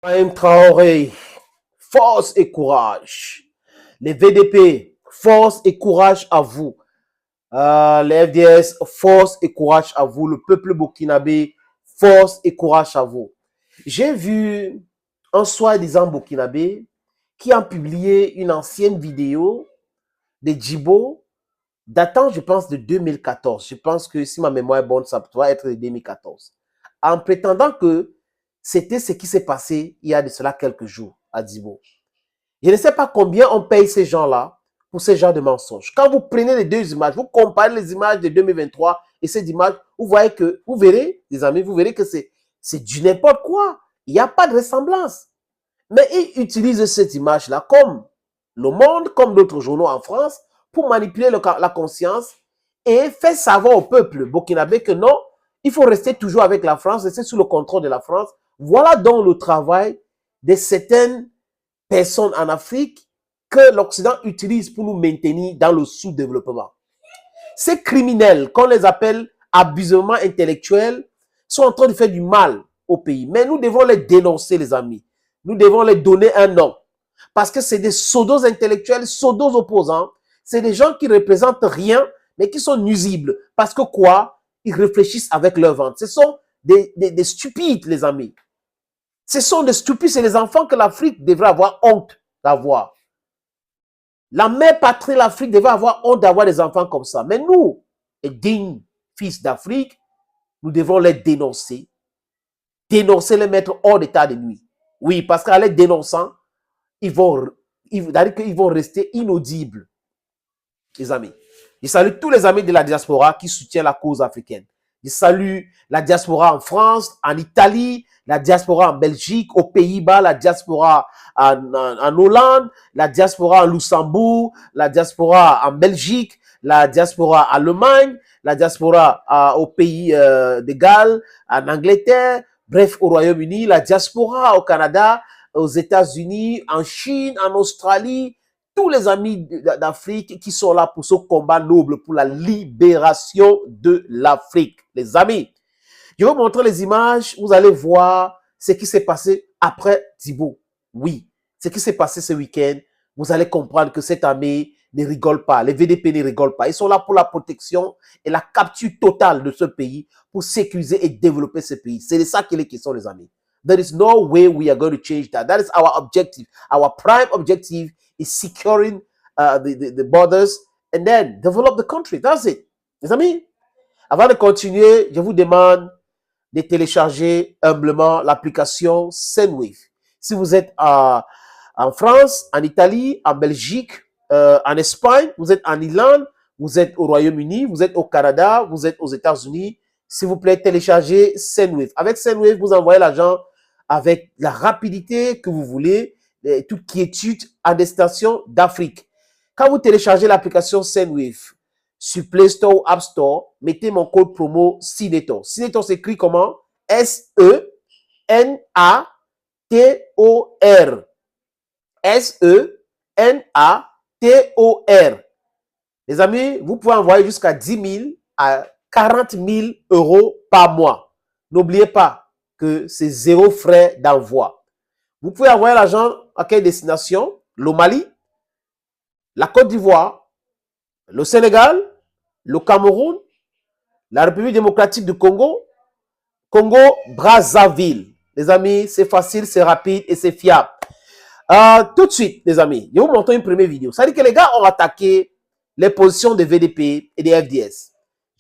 Ibrahim Traoré, force et courage. Les VDP, force et courage à vous. Les FDS, force et courage à vous. Le peuple burkinabé, force et courage à vous. J'ai vu un soi-disant burkinabé qui a publié une ancienne vidéo de Djibo datant, je pense, de 2014. Je pense que si ma mémoire est bonne, ça doit être de 2014. En prétendant que c'était ce qui s'est passé il y a de cela quelques jours à Djibo. Je ne sais pas combien on paye ces gens-là pour ce genre de mensonges. Quand vous prenez les deux images, vous comparez les images de 2023 et ces images, vous voyez que, vous verrez, les amis, vous verrez que c'est du n'importe quoi. Il n'y a pas de ressemblance. Mais ils utilisent cette image-là comme Le Monde, comme d'autres journaux en France, pour manipuler la conscience et faire savoir au peuple burkinabé que non, il faut rester toujours avec la France, rester sous le contrôle de la France. Voilà donc le travail de certaines personnes en Afrique que l'Occident utilise pour nous maintenir dans le sous-développement. Ces criminels, qu'on les appelle abusivement intellectuels, sont en train de faire du mal au pays. Mais nous devons les dénoncer, les amis. Nous devons les donner un nom. Parce que c'est des pseudos intellectuels, pseudos opposants. C'est des gens qui ne représentent rien, mais qui sont nuisibles. Parce que quoi? Ils réfléchissent avec leur ventre. Ce sont des stupides, les amis. Ce sont des stupides, c'est les enfants que l'Afrique devrait avoir honte d'avoir. La mère patrie, l'Afrique devrait avoir honte d'avoir des enfants comme ça. Mais nous, les dignes fils d'Afrique, nous devons les dénoncer. Dénoncer, les mettre hors d'état de nuit. Oui, parce qu'en les dénonçant, ils vont rester inaudibles, les amis. Je salue tous les amis de la diaspora qui soutiennent la cause africaine. Je salue la diaspora en France, en Italie, la diaspora en Belgique, aux Pays-Bas, la diaspora en Hollande, la diaspora en Luxembourg, la diaspora en Belgique, la diaspora en Allemagne, la diaspora au pays de Galles, en Angleterre, bref, au Royaume-Uni, la diaspora au Canada, aux États-Unis, en Chine, en Australie, tous les amis d'Afrique qui sont là pour ce combat noble, pour la libération de l'Afrique. Les amis, je vais vous montrer les images, vous allez voir ce qui s'est passé après Djibo. Oui, ce qui s'est passé ce week-end, vous allez comprendre que cette armée ne rigole pas, les VDP ne rigolent pas. Ils sont là pour la protection et la capture totale de ce pays, pour sécuriser et développer ce pays. C'est de ça qu'il est question, les amis. There is no way we are going to change that. That is our objective. Our prime objective is securing the borders and then develop the country. That's it. Les amis, avant de continuer, je vous demande de télécharger humblement l'application Sendwave. Si vous êtes en France, en Italie, en Belgique, en Espagne, vous êtes en Irlande, vous êtes au Royaume-Uni, vous êtes au Canada, vous êtes aux États-Unis, s'il vous plaît, téléchargez Sendwave. Avec Sendwave, vous envoyez l'argent avec la rapidité que vous voulez, toute quiétude à destination d'Afrique. Quand vous téléchargez l'application Sendwave sur Play Store ou App Store, mettez mon code promo Senator. Senator s'écrit comment? S-E-N-A-T-O-R. S-E-N-A-T-O-R. Les amis, vous pouvez envoyer jusqu'à 10 000 à 40 000 euros par mois. N'oubliez pas que c'est zéro frais d'envoi. Vous pouvez envoyer l'argent à quelle destination? Le Mali, la Côte d'Ivoire, le Sénégal, le Cameroun, la République démocratique du Congo, Congo-Brazzaville. Les amis, c'est facile, c'est rapide et c'est fiable. Tout de suite, les amis, je vais vous montrer une première vidéo. Ça veut dire que les gars ont attaqué les positions des VDP et des FDS.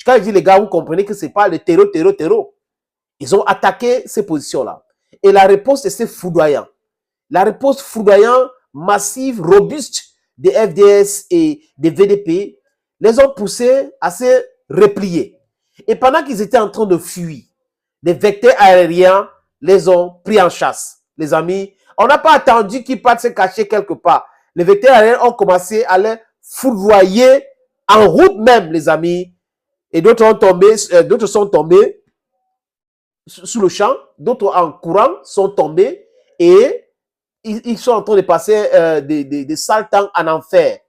Quand je dis les gars, vous comprenez que ce n'est pas le terreau. Ils ont attaqué ces positions-là. Et la réponse est foudroyante. La réponse foudroyante, massive, robuste des FDS et des VDP les ont poussés à se replier. Et pendant qu'ils étaient en train de fuir, des vecteurs aériens les ont pris en chasse. Les amis, on n'a pas attendu qu'ils partent se cacher quelque part. Les vecteurs aériens ont commencé à les foudroyer en route même, les amis. Et d'autres sont tombés sous le champ, d'autres en courant sont tombés et ils sont en train de passer des sales temps en enfer.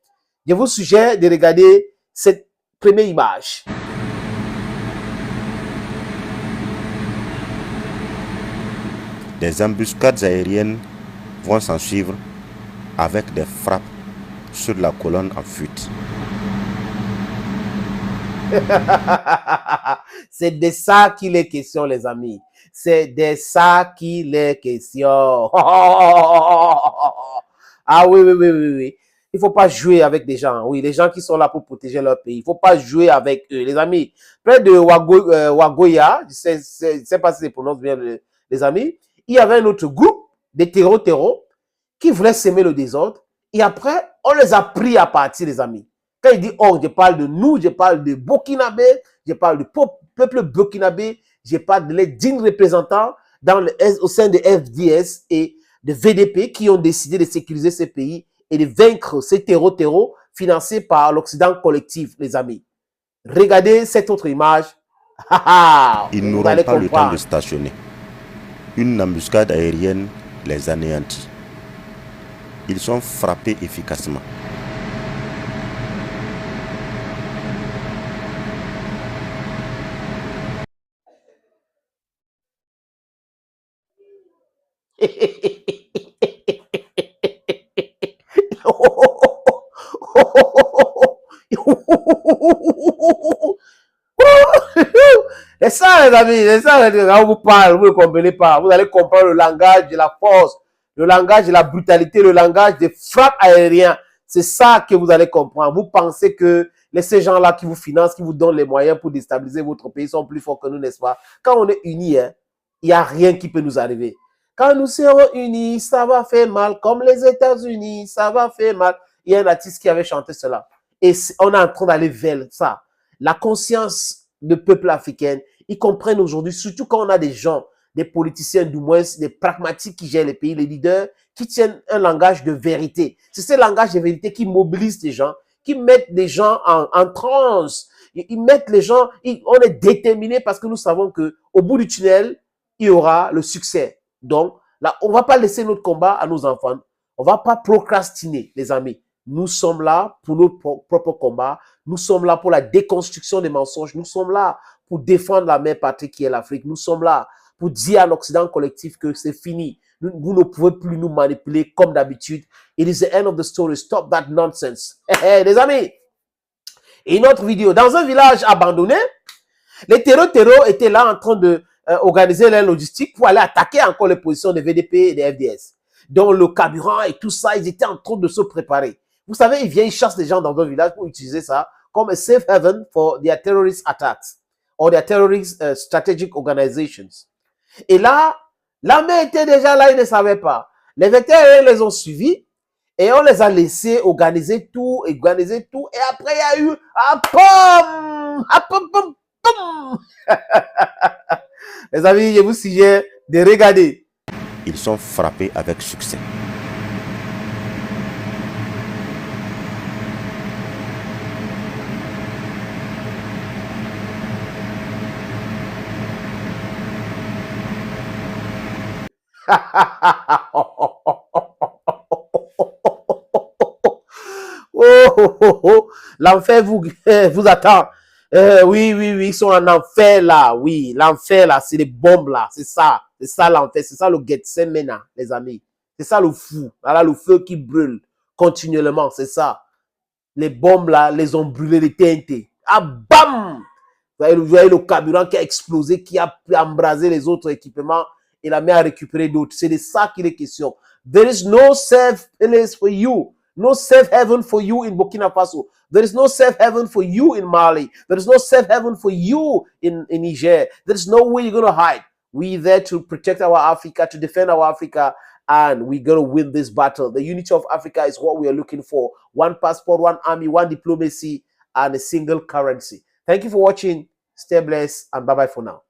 Je vous suggère de regarder cette première image. Des embuscades aériennes vont s'en suivre avec des frappes sur la colonne en fuite. C'est de ça qu'il est question, les amis. C'est de ça qu'il est question. Ah oui, oui, oui, oui, oui. Il ne faut pas jouer avec des gens. Oui, les gens qui sont là pour protéger leur pays. Il ne faut pas jouer avec eux. Les amis, près de Wagoya, je ne sais pas si c'est prononce bien, les amis, il y avait un autre groupe de terreaux qui voulaient semer le désordre. Et après, on les a pris à partir, les amis. Quand il dit oh, je parle de nous, je parle de Burkinabé, je parle du peuple burkinabé, je parle de les dignes représentants au sein de FDS et de VDP qui ont décidé de sécuriser ces pays et de vaincre ces terreaux financés par l'Occident collectif, les amis. Regardez cette autre image. Ils n'auront pas le temps de stationner. Une embuscade aérienne les anéantit. Ils sont frappés efficacement. C'est ça, les amis, c'est ça, quand on vous parle, vous ne comprenez pas. Vous allez comprendre le langage de la force, le langage de la brutalité, le langage des frappes aériennes. C'est ça que vous allez comprendre. Vous pensez que ces gens-là qui vous financent, qui vous donnent les moyens pour déstabiliser votre pays sont plus forts que nous, n'est-ce pas? Quand on est unis, hein, il n'y a rien qui peut nous arriver. Quand nous serons unis, ça va faire mal. Comme les États-Unis, ça va faire mal. Il y a un artiste qui avait chanté cela. Et on est en train d'aller vers ça. La conscience du peuple africain, ils comprennent aujourd'hui, surtout quand on a des gens, des politiciens du moins, des pragmatiques qui gèrent les pays, les leaders, qui tiennent un langage de vérité. C'est ce langage de vérité qui mobilise les gens, qui mettent les gens en transe. Ils mettent les gens, on est déterminés parce que nous savons qu'au bout du tunnel, il y aura le succès. Donc, là, on ne va pas laisser notre combat à nos enfants. On ne va pas procrastiner, les amis. Nous sommes là pour nos propres combats. Nous sommes là pour la déconstruction des mensonges. Nous sommes là pour défendre la mère patrie qui est l'Afrique. Nous sommes là pour dire à l'Occident collectif que c'est fini. Vous ne pouvez plus nous manipuler comme d'habitude. It is the end of the story. Stop that nonsense. Les amis, une autre vidéo. Dans un village abandonné, les terreaux étaient là en train de organiser leur logistique pour aller attaquer encore les positions des VDP et des FDS. Donc le carburant et tout ça, ils étaient en train de se préparer. Vous savez, ils viennent, ils chassent les gens dans un village pour utiliser ça comme un safe haven for their terrorist attacks or their terrorist strategic organizations. Et là, l'armée était déjà là, ils ne savaient pas. Les vétérans les ont suivis et on les a laissés organiser tout. Et après, il y a eu les amis, je vous suggère de regarder. Ils sont frappés avec succès. L'enfer vous attend. Oui, ils sont en enfer là. Oui, l'enfer là, c'est les bombes là. C'est ça l'enfer. C'est ça le Gethsemane, les amis. C'est ça le fou. Voilà le feu qui brûle continuellement. C'est ça. Les bombes là, les ont brûlés, les TNT. Ah, bam! Vous voyez le carburant qui a explosé, qui a embrasé les autres équipements. Il a mis à récupérer d'autres. C'est de ça qu'il est question. There is no safe place for you. No safe heaven for you in Burkina Faso. There is no safe heaven for you in Mali. There is no safe heaven for you in Niger. There is no way you're going to hide. We're there to protect our Africa, to defend our Africa, and we're going to win this battle. The unity of Africa is what we are looking for. One passport, one army, one diplomacy, and a single currency. Thank you for watching. Stay blessed, and bye-bye for now.